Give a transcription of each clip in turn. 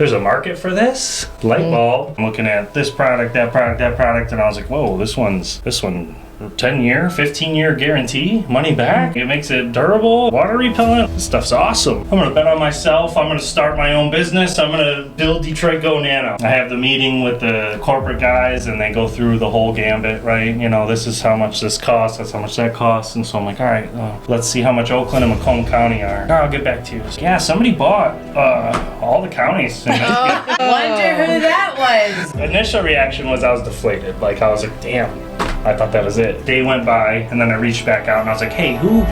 there's a market for this light bulb. I'm looking at this product, that product, and I was like, whoa, this one 10-year, 15-year guarantee, money back. It makes it durable, water repellent. This stuff's awesome. I'm gonna bet on myself. I'm gonna start my own business. I'm gonna build Detroit Gonano. I have the meeting with the corporate guys and they go through the whole gambit, right? You know, this is how much this costs, that's how much that costs. And so I'm like, all right, let's see how much Oakland and Macomb County are. All right, I'll get back to you. So, yeah, somebody bought all the counties. Wonder who that was. Initial reaction was I was deflated. Like, I was like, damn. I thought that was it. Day went by, and then I reached back out, and I was like, hey, who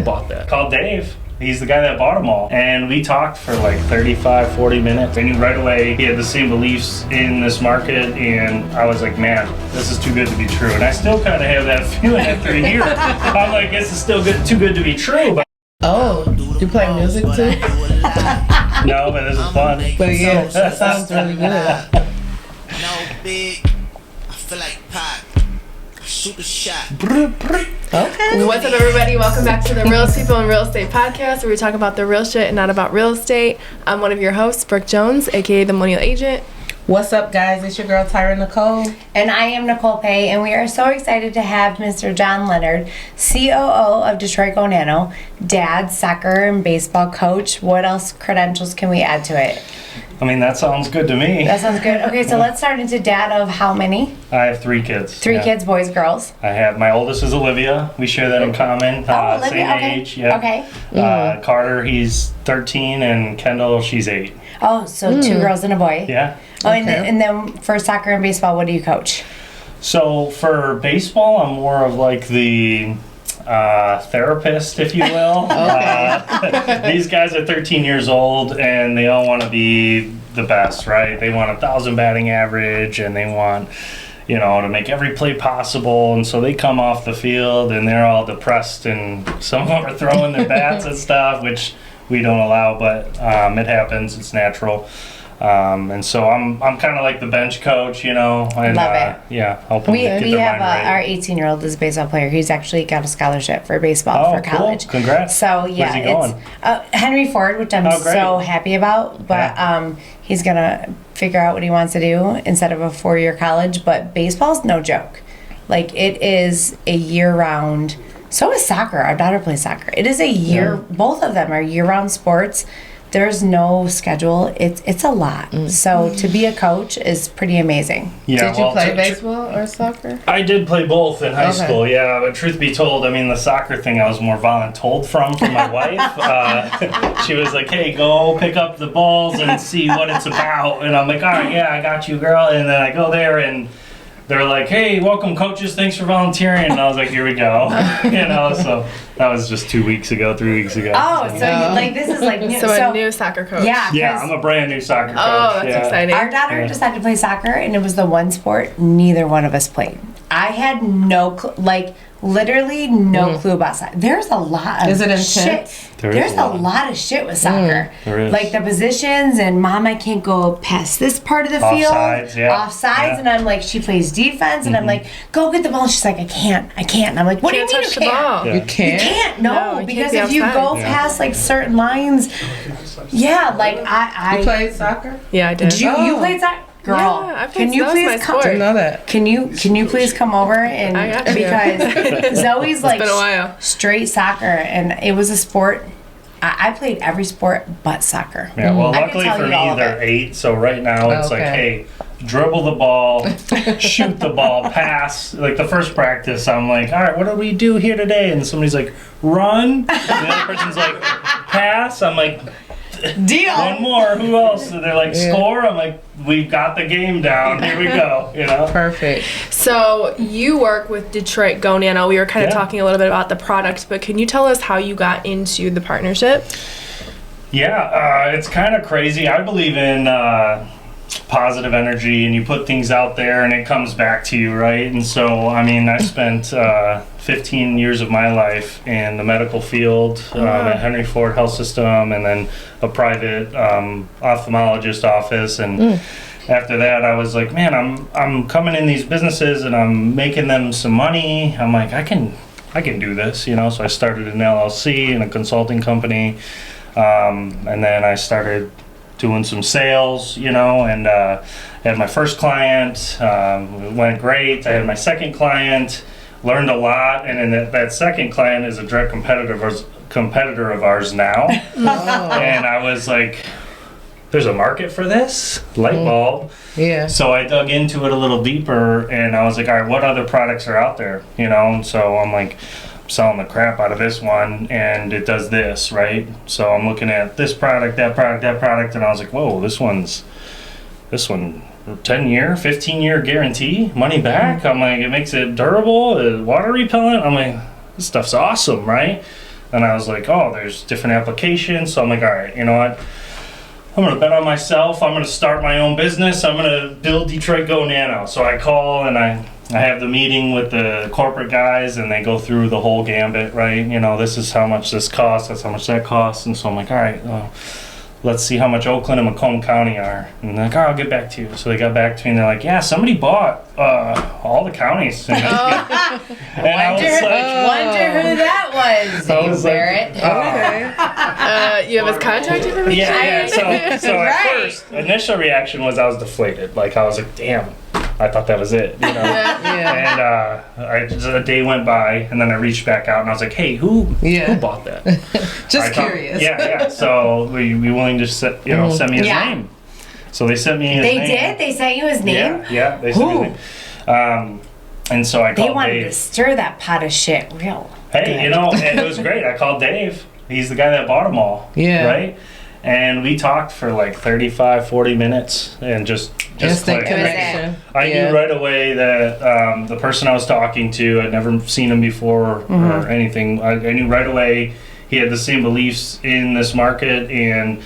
bought that? Called Dave. He's the guy that bought them all. And we talked for like 35, 40 minutes. I knew right away he had the same beliefs in this market, and I was like, man, this is too good to be true. And I still kind of have that feeling after a year. I'm like, this is still too good to be true. But oh, you play music too? No, but this is fun. But yeah, that sounds really good. No big, I feel like pop. Shoot a shot. Okay. What's up, everybody? Welcome back to the Real People in Real Estate podcast, where we talk about the real shit and not about real estate. I'm one of your hosts, Brooke Jones, aka the Millennial Agent. What's up, guys? It's your girl Tyra Nicole. And I am Nicole Pay, and we are so excited to have Mr. John Leonard, COO of Detroit Gonano, dad, soccer and baseball coach. What else credentials can we add to it? I mean, that sounds good to me. That sounds good. Okay, so let's start into dad of how many? I have 3 kids. 3 kids, boys, girls? I have, my oldest is Olivia. We share that in common. Olivia, same okay. age. Yeah. Okay. Carter, he's 13, and Kendall, she's 8. Oh, so 2 girls and a boy. Yeah. Oh, and then for soccer and baseball, what do you coach? So for baseball, I'm more of like the therapist, if you will. These guys are 13 years old, and they all want to be the best, right? They want 1,000 batting average, and they want, you know, to make every play possible. And so they come off the field, and they're all depressed, and some of them are throwing their bats and stuff, which we don't allow, but it happens. It's natural. And so I'm kind of like the bench coach, you know. And, love it. Yeah, help them We get their have mind right. our 18-year-old is a baseball player. He's actually got a scholarship for baseball for college. Cool. Congrats. So yeah, Where's he going? It's Henry Ford, which I'm so happy about. But he's gonna figure out what he wants to do instead of a 4-year college. But baseball's no joke. Like, it is a year-round. So is soccer. Our daughter plays soccer. It is a year. Both of them are year-round sports. There's no schedule. It's a lot. So to be a coach is pretty amazing. Yeah, Did you play baseball or soccer? I did play both in high school, yeah. But truth be told, I mean, the soccer thing I was more voluntold from my wife. She was like, hey, go pick up the balls and see what it's about. And I'm like, all right, yeah, I got you, girl. And then I go there, and they're like, hey, welcome, coaches. Thanks for volunteering. And I was like, here we go. You know, so that was just 3 weeks ago. Oh, so this is like new. So a new soccer coach. Yeah, I'm a brand new soccer coach. Oh, that's exciting. Our daughter decided to play soccer, and it was the one sport neither one of us played. I had no literally no clue about soccer. There's a lot of Is it intense? shit. There's a lot of shit with soccer. There is. Like the positions, and Mom, I can't go past this part of the field. Offsides, and I'm like, she plays defense, and I'm like, go get the ball. And she's like, I can't. And I'm like, what do you mean you can't? Yeah. You can't? You can't, no, because can't if be you outside. go past like certain lines, like I You played soccer? Yeah, I did. Did you played soccer? Girl, Yeah, I played, can you that was my please come? sport. I didn't know that. Can you please come over and I got you. because Zoe's like been a while. straight soccer, and it was a sport. I played every sport but soccer. Yeah, well, I can luckily tell for you me, all of they're it. 8, so right now it's like, hey, dribble the ball, shoot the ball, pass. Like the first practice, I'm like, all right, what do we do here today? And somebody's like, run. And the other person's like, pass. I'm like, Deal. one more. Who else? And they're like, score. I'm like, we've got the game down. Here we go. You know. Perfect. So you work with Detroit Gonano. We were kind of talking a little bit about the product, but can you tell us how you got into the partnership? Yeah, it's kind of crazy. I believe in positive energy, and you put things out there and it comes back to you, right? And so, I mean, I spent 15 years of my life in the medical field at Henry Ford Health System, and then a private ophthalmologist office. And after that, I was like, man, I'm coming in these businesses and I'm making them some money. I'm like, I can do this, you know? So I started an LLC and a consulting company. And then I started doing some sales, you know, and had my first client. It went great. I had my second client, learned a lot, and then that second client is a direct competitor of ours now. And I was like, there's a market for this light bulb. Yeah. So I dug into it a little deeper, and I was like, all right, what other products are out there, you know? And so I'm like, selling the crap out of this one, and it does this, right? So I'm looking at this product, that product, that product, and I was like, whoa, this one 10-year, 15-year guarantee, money back. I'm like, it makes it durable, water repellent. I'm like, this stuff's awesome, right? And I was like, oh, there's different applications. So I'm like, all right, you know what? I'm going to bet on myself. I'm going to start my own business. I'm going to build Detroit Gonano. So I call and I have the meeting with the corporate guys, and they go through the whole gambit, right? You know, this is how much this costs, that's how much that costs. And so I'm like, all right, let's see how much Oakland and Macomb County are. And they're like, oh, I'll get back to you. So they got back to me, and they're like, yeah, somebody bought all the counties. And I was like, Wonder who that was, I was like, Barrett. You have his contact information? yeah. So at Right. first, initial reaction was I was deflated. Like, I was like, damn, I thought that was it, you know? And a day went by, and then I reached back out, and I was like, hey, who bought that? Just curious. Yeah. So were you willing to send me his name? So they sent me his name. They did? They sent you his name? Yeah, they sent me his name. And so I called Dave. They wanted to stir that pot of shit real Hey, good. you know, and it was great. I called Dave. He's the guy that bought them all. Yeah. Right? And we talked for like 35, 40 minutes and just Instant clicked. connection. I knew right away that the person I was talking to, I'd never seen him before or anything. I knew right away he had the same beliefs in this market, and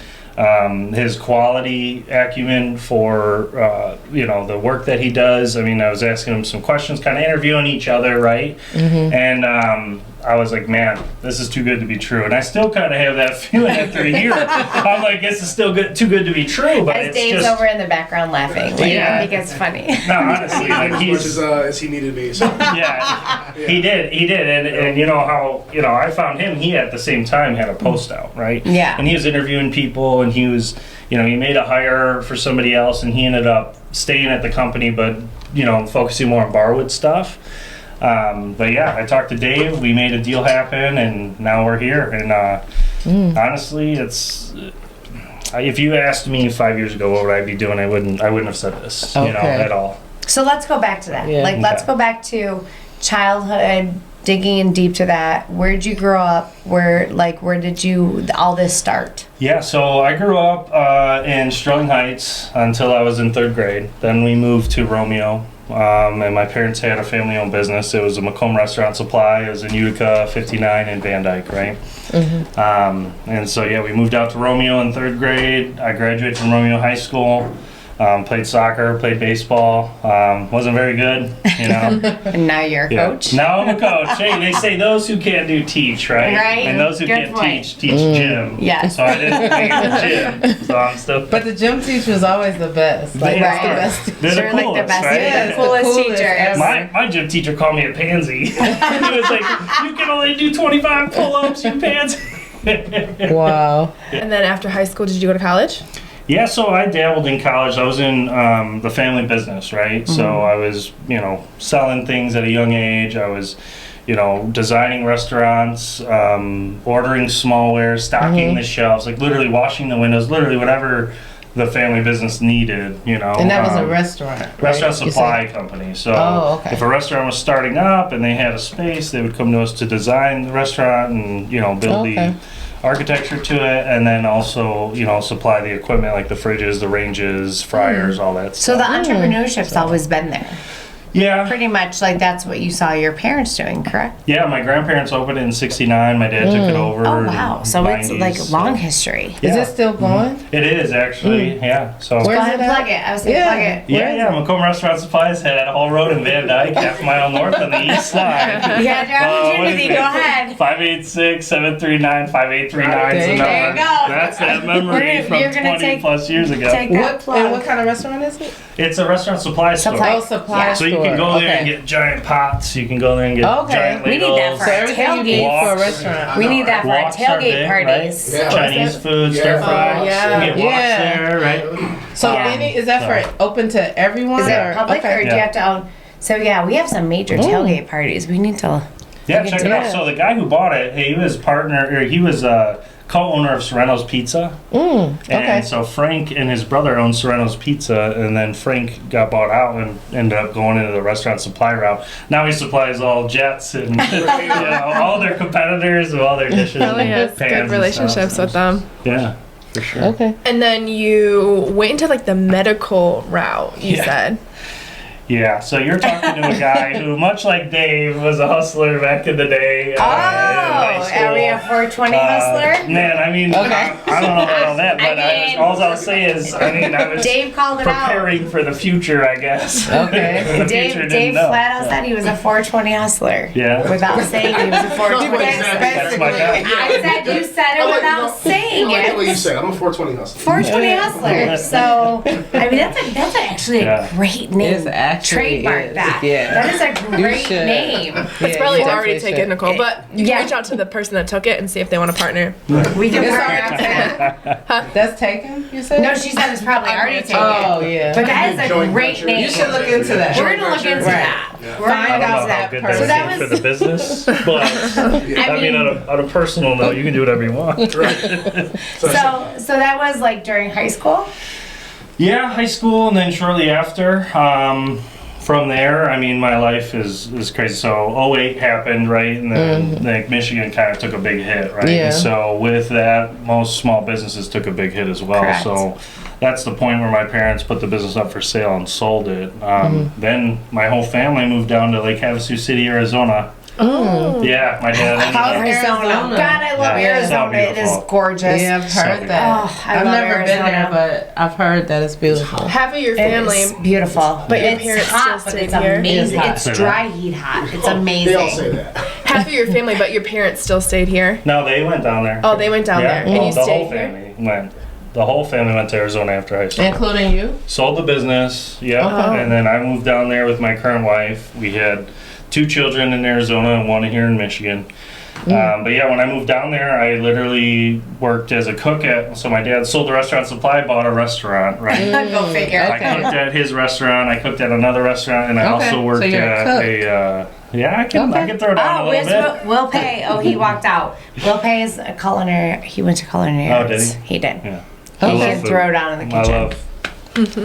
his quality acumen for the work that he does. I mean, I was asking him some questions, kind of interviewing each other, right? And I was like, man, this is too good to be true. And I still kind of have that feeling after a year. I'm like, this is still too good to be true. But As it's Dave's just, over in the background laughing. Like, I think it's funny. no, honestly, like as much as he needed me. So. Yeah, he did, and you know how I found him. He at the same time had a post out, right? Yeah. And he was interviewing people, and he was, he made a hire for somebody else, and he ended up staying at the company, but focusing more on Barwood stuff. But yeah, I talked to Dave. We made a deal happen, and now we're here. And honestly, it's. If you asked me 5 years ago what would I be doing, I wouldn't have said this, at all. So let's go back to that. Yeah. Let's go back to childhood, digging in deep to that. Where did you grow up? Where did all this start? Yeah, so I grew up in Sterling Heights until I was in 3rd grade. Then we moved to Romeo, and my parents had a family-owned business. It was a Macomb Restaurant Supply. It was in Utica, 59, and Van Dyke, right? And so, yeah, we moved out to Romeo in 3rd grade. I graduated from Romeo High School. Played soccer, played baseball. Wasn't very good, And now you're a coach? Now I'm a coach. Hey, they say those who can't do teach, right? Right. And those who Good can't point. teach gym. Yes. So I didn't make the gym. So I'm still. But the gym teacher is always the best. They That's are. the best. They're They're the like coolest, the best, right? the coolest teacher ever. My gym teacher called me a pansy. He was like, "You can only do 25 pull-ups, you pansy." Wow. And then after high school, did you go to college? Yeah, so I dabbled in college. I was in the family business, right? So I was, selling things at a young age. I was, designing restaurants, ordering smallware, stocking the shelves, like literally washing the windows, literally whatever the family business needed, And that was a restaurant. Right? Restaurant You supply said? company. So Oh, okay. if a restaurant was starting up and they had a space, they would come to us to design the restaurant and, build Okay. the architecture to it, and then also, supply the equipment like the fridges, the ranges, fryers, all that So stuff. the entrepreneurship's always been there. Yeah. Pretty much like that's what you saw your parents doing, correct? Yeah, my grandparents opened it in 69. My dad took it over. Oh, in wow. So it's 90s, like long history. Yeah. Is it still going? It is, actually. Yeah. So. Where- Go Where's ahead it and at? plug it. I was going to Yeah. plug it. Yeah, Macomb Restaurant Supplies had Hall Road in Van Dyke, half a mile north on the east side. You had your opportunity. what is Go it? ahead. 586-739-5839 is the There you number. go. That's that memory from you're gonna 20 plus years ago. Take that And what plug. kind of restaurant is it? It's a restaurant supply store. Supply. Oh, supply Yeah. So you you can go there and Okay. get giant pots. You can go there and get Okay. giant We need that ladles. for So our everything you need tailgate. for a Walks. restaurant. We need that for our Walks are tailgate big, parties. Yeah. Chinese food, Yeah. stir fry. Oh, yeah. You can get walks Yeah. there, right? So Yeah. is that for open to everyone? Is it public okay. or do you Yeah. have to own? So yeah, we have some major tailgate parties. We need to. Yeah, can check do it out. that. So the guy who bought it, he was co-owner of Sorrento's Pizza. Okay. And so Frank and his brother owned Sorrento's Pizza, and then Frank got bought out and ended up going into the restaurant supply route. Now he supplies all Jets and all their competitors with all their dishes. Probably and has pans good and relationships stuff. with them. Yeah, for sure. Okay. And then you went into like the medical route, you Yeah. said. Yeah, so you're talking to a guy who, much like Dave, was a hustler back in the day. In high school. Area 420 hustler. Man, I mean, Okay. I don't know about that, but mean- all I'll say is, I was Dave called it out. preparing for the future, I guess. Okay. The future Dave didn't know. flat out said he was a 420 hustler. Yeah. Without saying he was a 420 That's my guy. I said you said it without saying I get what you it. said. I'm a 420 hustler. 420 hustler. So I mean that's actually Yeah. a great name. It's actually Trademark is. that. Yeah. That is a great should. name. It's probably you already definitely taken, should. Nicole, but you Yeah. can reach out to the person that took it and see if they want to partner. We can It's partner up there. That's taken, you said? No, she said it's probably already taken. Oh, yeah. But that is a Joint great venture. name. You should look into that. We're gonna look into Right. that. We're Find gonna I out don't know that how good person. that So that would be was- for the business, but I mean, on a personal note, you can do whatever you want. So that was like during high school. Yeah, high school, and then shortly after. From there, I mean, my life is crazy. So 08 happened, right? And then like Michigan kind of took a big hit, right? Yeah. And so with that, most small businesses took a big hit as well. Correct. So that's the point where my parents put the business up for sale and sold it. Then my whole family moved down to Lake Havasu City, Arizona. Oh. Yeah, my dad ended How's up. Arizona. God, I love Yeah, Arizona. so It is beautiful. gorgeous. Yeah, I've So heard good. that. Oh, I I've love never been Arizona. there, but I've heard that it's beautiful. Half of your It family, is beautiful. But your it's parents hot, still but stayed it's here? amazing. It is It's hot. dry heat hot. It's amazing. They all say that. half of your family, but your parents still stayed here. No, they went down there. Oh, they went down Yeah, there, and well, you the stayed whole here. family went. The whole family went to Arizona after high school. Including you? Sold the business, yeah, Oh. and then I moved down there with my current wife. We had 2 children in Arizona and 1 here in Michigan. But yeah, when I moved down there, I literally worked as a cook at. So my dad sold the restaurant supply, bought a restaurant, right? Go figure. I cooked at his restaurant. I cooked at another restaurant, and I Okay, also so worked you're a at cook. a. Yeah, I can throw down a Oh, little bit. Will Pay. Oh, he walked out. Will Pay is a culinary. He went to culinary Oh, arts. did He did. Yeah. He I love can food. throw down in the kitchen.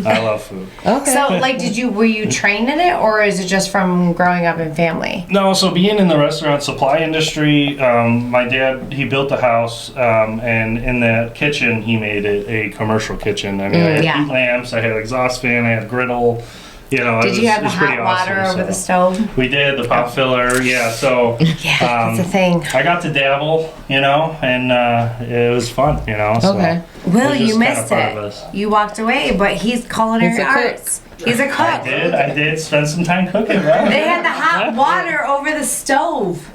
I love food. Okay. So, like, were you trained in it, or is it just from growing up in family? No, so being in the restaurant supply industry, my dad, he built a house, and in that kitchen, he made it a commercial kitchen. I mean, I had Yeah. heat lamps, I had exhaust fan, I had griddle. You know, Did you have it the was pretty hot water awesome, over the so. stove? We did, the pop filler, yeah, so. Yeah, that's a thing. I got to dabble, you know, and it was fun, you know. So. Okay. Will, It's you just kinda missed part of it. us. You walked away, but he's culinary He's a cook. arts. He's a cook. I did spend some time cooking, right? They had the hot water over the stove.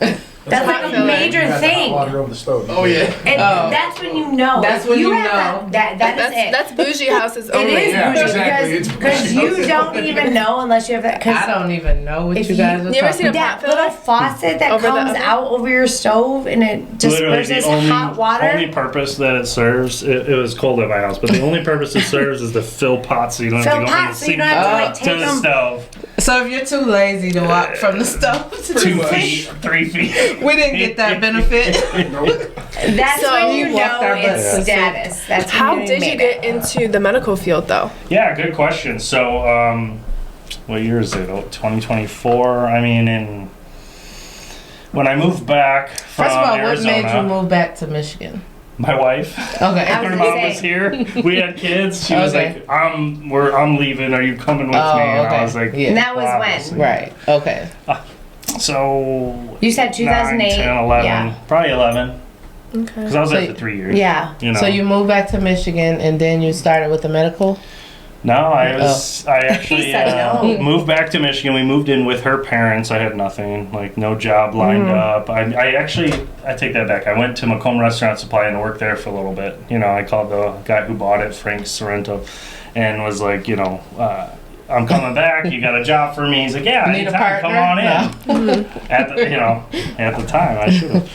That's like a major You had the hot thing. water over the stove. Oh yeah. And Oh. that's when you know. That's when you have know. That is it. That's bougie houses It only. is Yeah, bougie exactly. It's because bougie. you don't even know unless you have that. 'cause I don't even know what if you guys are you ever talking seen a about. that little faucet that Over the comes oven? out over your stove and it Literally, disperses the only, hot water. only purpose that it serves, it was cold at my house, but the only purpose it serves is to fill pots so you don't Fill have to go from the pots so you sink don't have to like to take the them. stove. So if you're too lazy to walk from the stove to 2 the feet, sink, 3 feet. we didn't get that benefit. Nope. That's So when we you walked know our it's butts. status. That's when How you did you made get it. into the medical field, though? Yeah, good question. So, what year is it? 2024. I mean, when I moved back from First of all, Arizona, what made you move back to Michigan? my wife. Okay. I was Her gonna mom say. was here. We had kids. She was Okay. like, I'm leaving. Are you coming with Oh, me?" And okay. I was like, Yeah. And that was obviously. when? Right. Okay. So You said 2008. 9, 10, 11, Yeah. probably 11. Okay. Because I was So there you- for 3 years. Yeah. You know. So you moved back to Michigan and then you started with the medical? No, I actually He said no. moved back to Michigan. We moved in with her parents. I had nothing, like no job lined up. I take that back. I went to Macomb Restaurant Supply and worked there for a little bit. You know, I called the guy who bought it, Frank Sorrento, and was like, you know, I'm coming back. You got a job for me? He's like, yeah, Need a anytime, come partner? on in. At the time, I should have.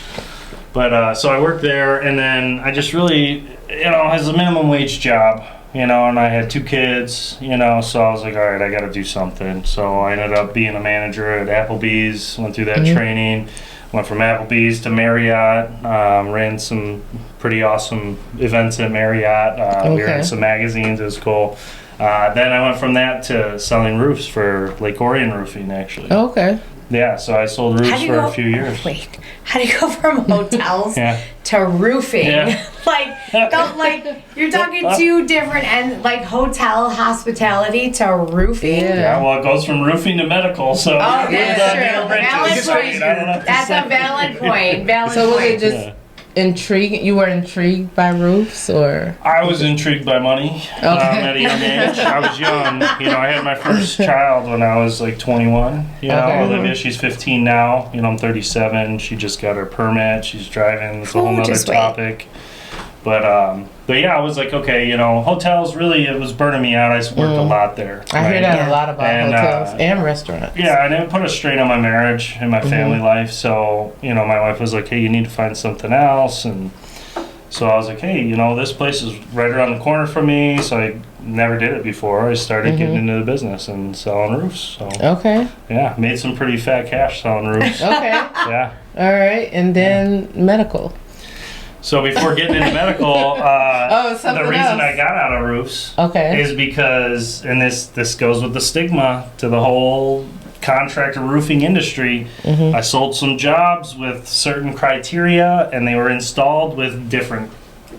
But so I worked there, and then I just really, as a minimum wage job, and I had 2 kids, so I was like, all right, I got to do something. So I ended up being a manager at Applebee's, went through that training, went from Applebee's to Marriott, ran some pretty awesome events at Marriott. We were in some magazines, it was cool. Then I went from that to selling roofs for Lake Orion Roofing, actually. Okay. Yeah, so I sold roofs for a few years. Wait, how do you go from hotels to roofing? Yeah. You're talking 2 different ends, like hotel hospitality to roofing. Yeah, well, it goes from roofing to medical, so that's true. That's a valid point. So was it just intriguing? You were intrigued by roofs, or? I was intrigued by money at a young age. I was young. I had my first child when I was like 21. Olivia, she's 15 now. I'm 37. She just got her permit. She's driving. It's a whole other topic. But yeah, I was like, okay, hotels really, it was burning me out. I worked a lot there. I hear that a lot about hotels and restaurants. Yeah, and it put a strain on my marriage and my family life. So, my wife was like, hey, you need to find something else. And so I was like, hey, this place is right around the corner from me. So I never did it before. I started getting into the business and selling roofs. So yeah, made some pretty fat cash selling roofs. Yeah. All right, and then medical. So before getting into medical, the reason else. I got out of roofs is because, and this goes with the stigma to the whole contractor roofing industry, I sold some jobs with certain criteria, and they were installed with different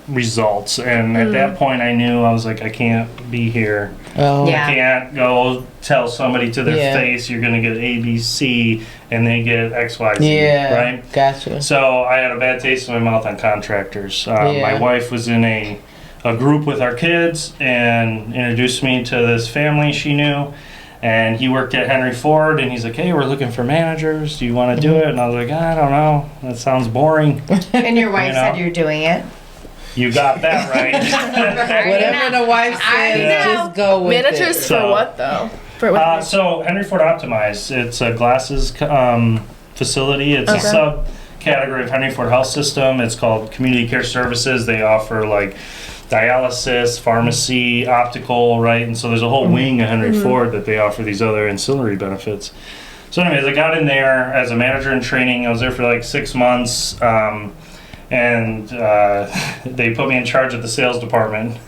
results. And at that point, I knew, I was like, I can't be here. I can't go tell somebody to their face, you're going to get A, B, C, and they get X, Y, Z. Right? Gotcha. So I had a bad taste in my mouth on contractors. My wife was in a group with our kids and introduced me to this family she knew. And he worked at Henry Ford, and he's like, hey, we're looking for managers. Do you want to do it? And I was like, I don't know. That sounds boring. And your wife said you're doing it? You got that right. Whatever the wife says, just go with it. Managers for what, though? For what so Henry Ford Optimized, it's a glasses facility. It's a subcategory of Henry Ford Health System. It's called Community Care Services. They offer like dialysis, pharmacy, optical, right? And so there's a whole wing of Henry Ford that they offer these other ancillary benefits. So anyways, I got in there as a manager in training. I was there for like 6 months. And they put me in charge of the sales department.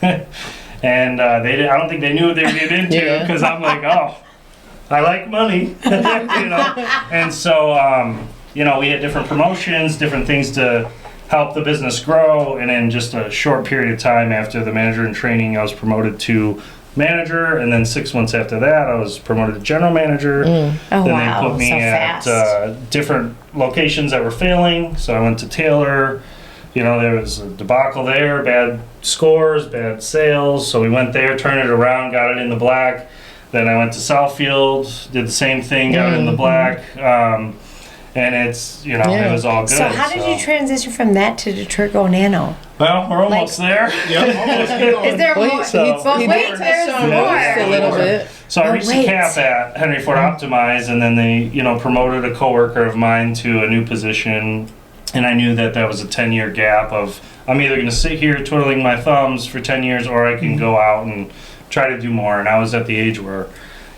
And I don't think they knew what they were getting into, because I'm like, oh, I like money. And so, we had different promotions, different things to help the business grow. And in just a short period of time after the manager in training, I was promoted to manager. And then 6 months after that, I was promoted to general manager. Then they put me at different locations that were failing. So I went to Taylor. There was a debacle there, bad scores, bad sales. So we went there, turned it around, got it in the black. Then I went to Southfield, did the same thing, got it in the black. And it's, it was all good. So how did you transition from that to Detroit Gonano? Well, we're almost there. Is there more? There's more. A little bit. So I reached the cap at Henry Ford Optimized, and then they, promoted a coworker of mine to a new position. And I knew that was a 10-year gap of, I'm either going to sit here twiddling my thumbs for 10 years or I can go out and try to do more. And I was at the age where,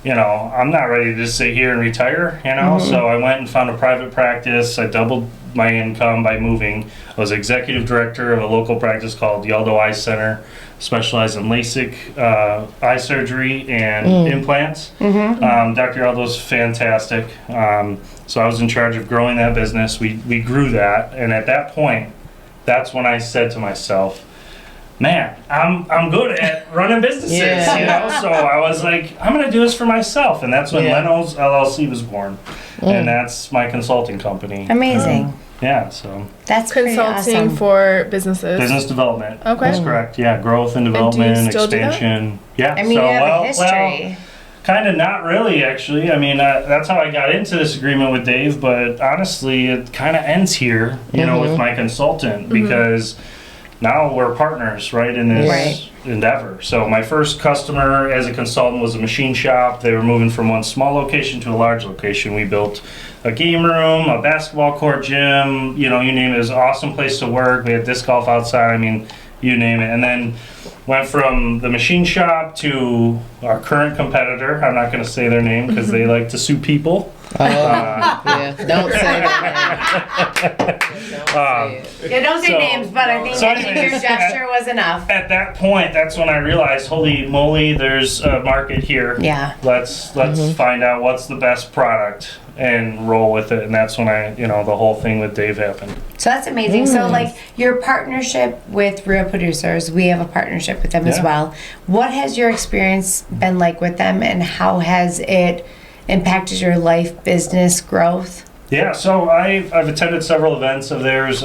I'm not ready to just sit here and retire, So I went and found a private practice. I doubled my income by moving. I was executive director of a local practice called Yaldo Eye Center, specialized in LASIK eye surgery and implants. Dr. Yaldo's fantastic. So I was in charge of growing that business. We grew that, and at that point, that's when I said to myself, man, I'm good at running businesses, So I was like, I'm gonna do this for myself, and that's when Leno's LLC was born, and that's my consulting company. Amazing. So that's consulting awesome. for businesses. Business development. Okay, that's correct. Yeah, growth and development, and do you still expansion. Do that? Yeah. I mean, you have a history. Kind of not really, actually. I mean, that's how I got into this agreement with Dave, but honestly, it kind of ends here, with my consultant, because now we're partners, right, in this endeavor. So my first customer as a consultant was a machine shop. They were moving from one small location to a large location. We built a game room, a basketball court, gym, you name it. It was an awesome place to work. We had disc golf outside. I mean, you name it. And then went from the machine shop to our current competitor. I'm not going to say their name because they like to sue people. Yeah, don't say that. Yeah, don't say names, but I think your gesture was enough. At that point, that's when I realized, holy moly, there's a market here. Yeah. Let's find out what's the best product and roll with it. And that's when the whole thing with Dave happened. So that's amazing. So like your partnership with Real Producers, we have a partnership with them as well. What has your experience been like with them, and how has it impacted your life, business, growth? Yeah, so I've attended several events of theirs.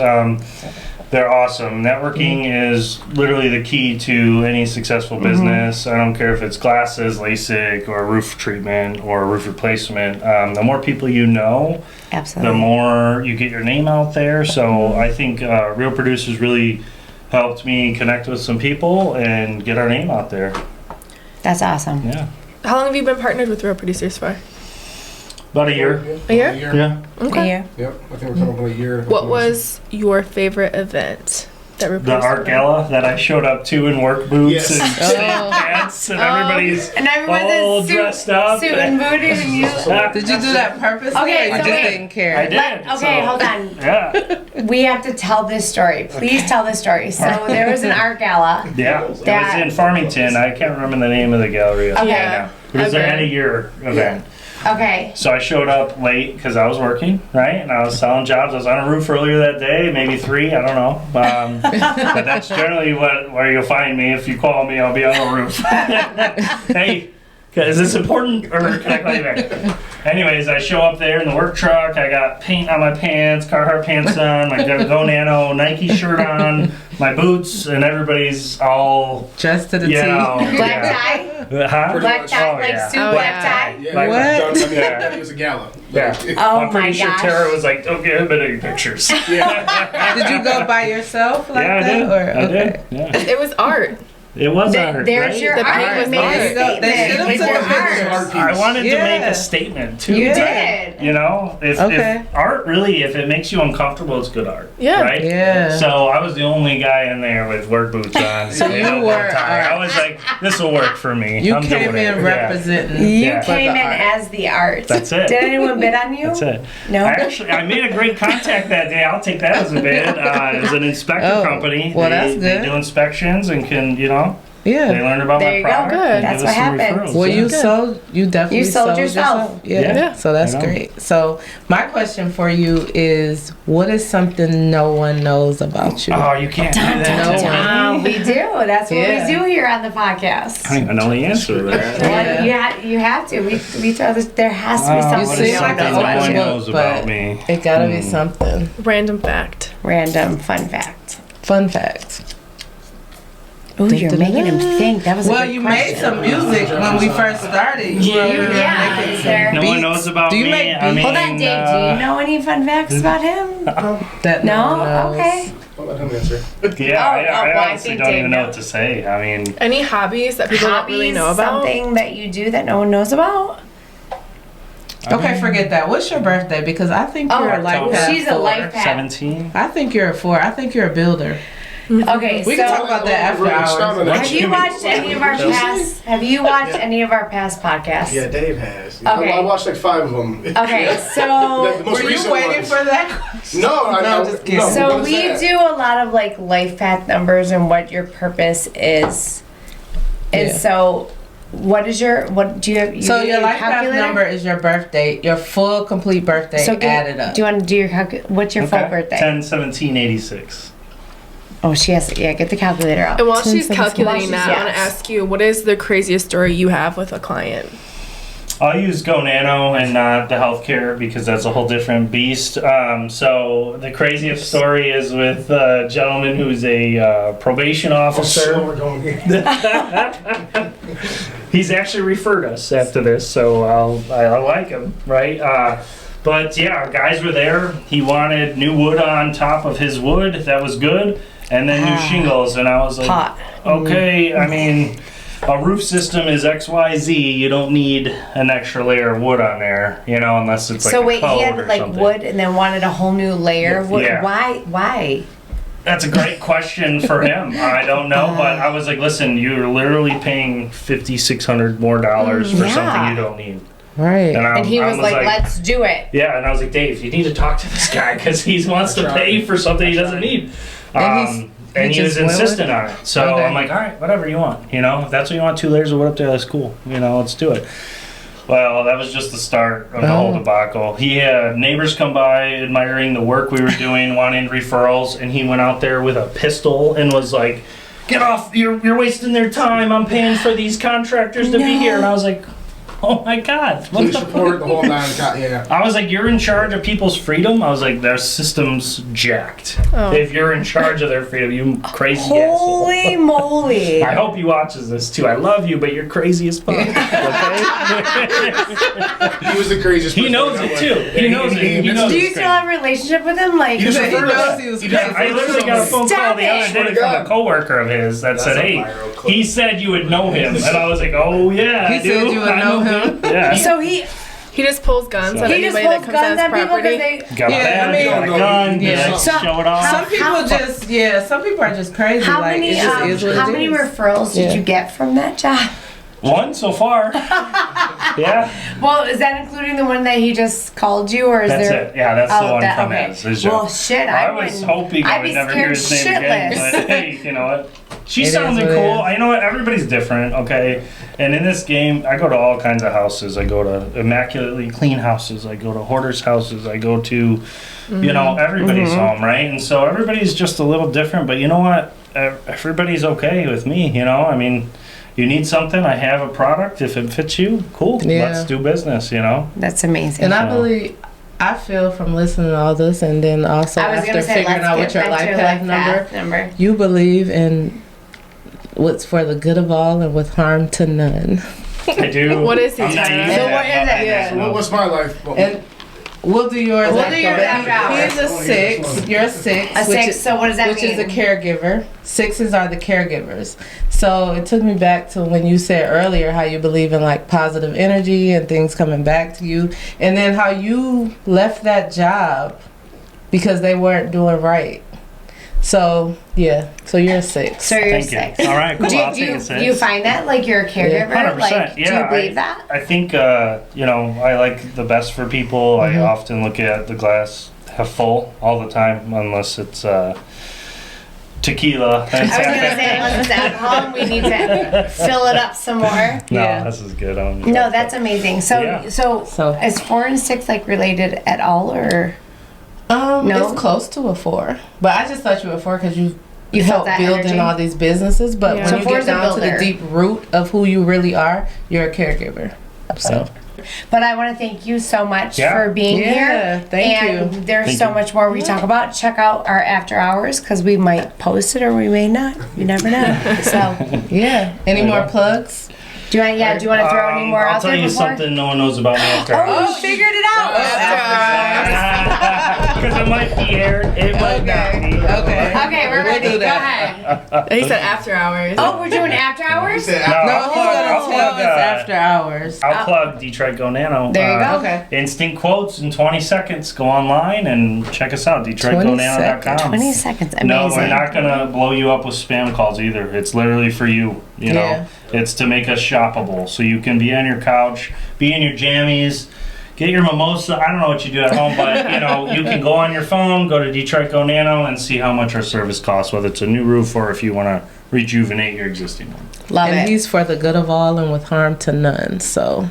They're awesome. Networking is literally the key to any successful business. I don't care if it's glasses, LASIK, or roof treatment, or roof replacement. The more people you know, Absolutely. the more you get your name out there. So I think Real Producers really helped me connect with some people and get our name out there. That's awesome. Yeah. How long have you been partnered with Real Producers for? About a year. A year? Yeah. Okay. Yeah. Yep, I think we're coming up on a year. What was your favorite event that Real The Producers art were? gala that I showed up to in work boots and pants, and everybody's all dressed up. suit and booties, and you. Did you do that purposely, Okay, or you so just wait. didn't care? I did. Okay, so- hold on. Yeah. We have to tell this story. Please tell this story. So there was an art gala. Yeah. It was That- in Farmington. I can't remember the name of the gallery. Okay. Right now. It was their end of year event. Okay. So I showed up late because I was working, right? And I was selling jobs. I was on a roof earlier that day, maybe 3, I don't know. But that's generally where you'll find me. If you call me, I'll be on the roof. Hey, is this important or can I call you back? Anyways, I show up there in the work truck. I got paint on my pants, Carhartt pants on, my Gonano Nike shirt on, my boots, and everybody's all, Dressed to the you T. know. Black tie? Huh? Black tie? Oh, Like yeah. suit, Oh, black yeah. tie? Yeah, Like- What? Yeah. It was a gala. Yeah. Oh I'm pretty my sure gosh. Tara was like, don't get him any pictures. Yeah. Did you go by yourself like Yeah, I that? did. Or, I okay. did. Yeah. It was art. It was art. There's right? your The art. paint was You made art. a statement. They should've with took your a picture. art. I wanted to make Yeah. a statement too. You right? did. You know, if art really, if it makes you uncomfortable, it's good art. Yeah. Right? Yeah. So I was the only guy in there with work boots on. So and you a bow were tie. art. I was like, this will work for me. You I'm came doing in it. representing. You Yeah. came For in the art. as the art. That's it. Did anyone bid on you? That's it. No? I made a great contact that day. I'll take that as a bid. It was an inspector Oh, company. well, they, that's They good. do inspections and can, they Yeah. learn about There my you go. product. Good. and That's give us what some happens. referrals. Well, Yeah. you definitely You sold yourself. Yeah. Yeah. So that's I know. great. So my question for you is, what is something no one knows about you? Oh, you can't do that. dun, to dun. me. We do. That's what Yeah. we do here on the podcast. I don't even know the answer to that. Well, you have to. We throw this. There has to be Oh, something. what seem is no like one an something knows no about one you. knows but about me? It gotta be something. Random fact. Random fun fact. Fun fact. Ooh, you're making him think. That was a Well, good you question. made some music when we first started. You were Yeah, making is some there- No one beats. knows about Do you me. make I beats? mean, Hold on, Dave. Do you know any fun facts about him? that No? one knows? Okay. I'll let him answer. Yeah, I well, I honestly think don't Dave even know knows. what to say. I mean, Any hobbies that people don't really know about? Something that you do that no one knows about? Okay, forget that. What's your birthday? Because I think you're a life path she's a 4. life path. 17. I think you're a 4. I think you're a builder. Okay, We so can talk about that after We're gonna start hours. on that. have you watched any of our past? Have you watched any of our past podcasts? Yeah, Dave has. Okay. I watched like 5 of them. Okay, so The most Were you recent waiting ones. for that question? No, I No, know. just kidding. No, so what is we that? do a lot of like life path numbers and what your purpose is. And Yeah. so, what is your what do you have? You So need your a life path calculator? number is your birthday, your full complete birthday So added up. Do you want to do your what's your full birthday? 10/17/86. Oh, she has to, get the calculator out. And while she's 10, calculating that, I want to yes. ask you, what is the craziest story you have with a client? I'll use Gonano and not the healthcare because that's a whole different beast. So the craziest story is with a gentleman who's a probation Oh, officer. we're going here. He's actually referred us after this, so I like him, right? But yeah, our guys were there. He wanted new wood on top of his wood. That was good. and then new shingles. And I was like, Hot. okay, I mean, a roof system is XYZ. You don't need an extra layer of wood on there, you know, unless it's like So a wait, he code had or like something. wood and then wanted a whole new layer of wood. Yeah. Why? That's a great question for him. I don't know, but I was like, listen, you're literally paying $5,600 more dollars for Yeah. something you don't need. Right. And he I was like, let's do it. yeah, and I was like, Dave, you need to talk to this guy because he wants to pay for something he doesn't need. And And he was just went with insistent on it. So Okay. I'm like, all right, whatever you want. You know, if that's what you want, 2 layers of wood up there, that's cool. You know, let's do it. Well, that was just the start of the whole debacle. He had neighbors come by admiring the work we were doing, wanting referrals, and he went out there with a pistol and was like, get off, you're wasting their time. I'm paying for these contractors to be here. And I was like, oh my God. What Police the report, fuck? the whole 9. Yeah. I was like, you're in charge of people's freedom? I was like, their system's jacked. Oh. If you're in charge of their freedom, you crazy asshole. Holy moly. I hope he watches this too. I love you, but you're crazy as fuck. Okay? He was the craziest He person knows that it went. too. He knows it. He knows Do you it's still crazy. have a relationship with him? Like, He just He referred knows us. he was Yeah, crazy. I literally got a phone Stop call the other it. day Swear to from a God. coworker of his that That's said, a "Hey, viral clip. he said you would know him," and I was like, "Oh yeah, He I do. said you would I know him? Yeah. so he He just pulls guns So- on he just anybody that pulls comes on guns his at people property. because they. got a Yeah, badge, I mean, got a no, gun, yeah. yeah, So- show it off. Some people some people are just crazy. How like, many it just is what how it many is. referrals did Yeah. you get from that job? One so far. Yeah, Well, is that including the one that he just called you, or is that's there? it. Yeah, that's the one from okay. his job. Well, shit. I was wouldn't- hoping I I'd would be never hear scared his name again, shitless. but hey, you know what? She It is sounded what it cool. is. You know what? Everybody's different, okay? And in this game, I go to all kinds of houses. I go to immaculately clean houses. I go to hoarders' houses. I go to, you know, everybody's home, right? And so everybody's just a little different, but you know what? Everybody's okay with me, you know? I mean, you need something, I have a product. If it fits you, cool. Yeah. Let's do business, you know? That's amazing. And I So- believe, I feel from listening to all this, and then also I was after gonna say, figuring let's out get what your back life to path life number, number. you believe in what's for the good of all and with harm to none. I do. What is he, I'm not Tyler? using So that, what is but it? I Yeah. know. What's my life? Well, And we'll do yours. We'll after, do yours but after hours. He's a 6. You're a 6. A which 6. is- So what does that which mean? is a caregiver. 6s are the caregivers. So it took me back to when you said earlier how you believe in like positive energy and things coming back to you, and then how you left that job because they weren't doing right. So yeah, so you're a 6. So you're Thank you. 6. All right, cool. Do, I'll do, take you, a 6. do you find that like you're a caregiver? 100%. Like, Yeah, do you believe that? I think, you know, I like the best for people. I often look at the glass half full all the time, unless it's tequila. I was gonna say unless it's alcohol, we need to fill it up some more. No, Yeah. this is good. No, that's amazing. So, Yeah. so is 4 and 6 like related at all, or No? It's close to a 4, but I just thought you were a 4 because you felt help that building energy? all these businesses. But Yeah. when So you 4 get is a down to the builder. deep root of who you really are, you're a caregiver. So But I want to thank you so much Yeah. for being Yeah, here. thank and you. there's Thank so you. much more we talk about. Check out our after hours because we might post it or we may not. You never know. So, yeah, any Right more on. plugs? do you want to throw any more I'll out tell there you before? something no one knows about me after. Oh, you figured it out. Because it might be aired. It might not be. Okay. Okay, we're We'll ready. do Go that. ahead. He said after hours. Oh, we're doing after he hours? said, No, No, I'll he's plug, gonna I'll tell plug, us after hours. I'll plug Detroit Gonano. There you go. Okay. Instant quotes in 20 seconds. Go online and check us out. 20 DetroitGonano.com. 20 seconds. Amazing. No, we're not gonna blow you up with spam calls either. It's literally for you. You know, Yeah. it's to make us shoppable, so you can be on your couch, be in your jammies, get your mimosa. I don't know what you do at home, but you know, you can go on your phone, go to Detroit Gonano, and see how much our service costs, whether it's a new roof or if you want to rejuvenate your existing one. Love And it. he's for the good of all and with harm to none. So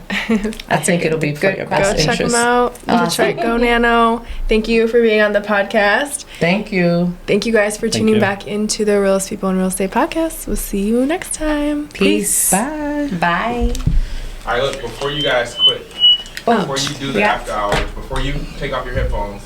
I think it'll be for Good your Go best check him interest. out. Awesome. Detroit Gonano. Thank you for being on the podcast. Thank you. Thank you guys for tuning you. back into the Realest People in Real Estate podcast. We'll see you next time. Peace. Bye. Bye. All right, look, before you guys quit, before you do the yeah. after hours, before you take off your headphones,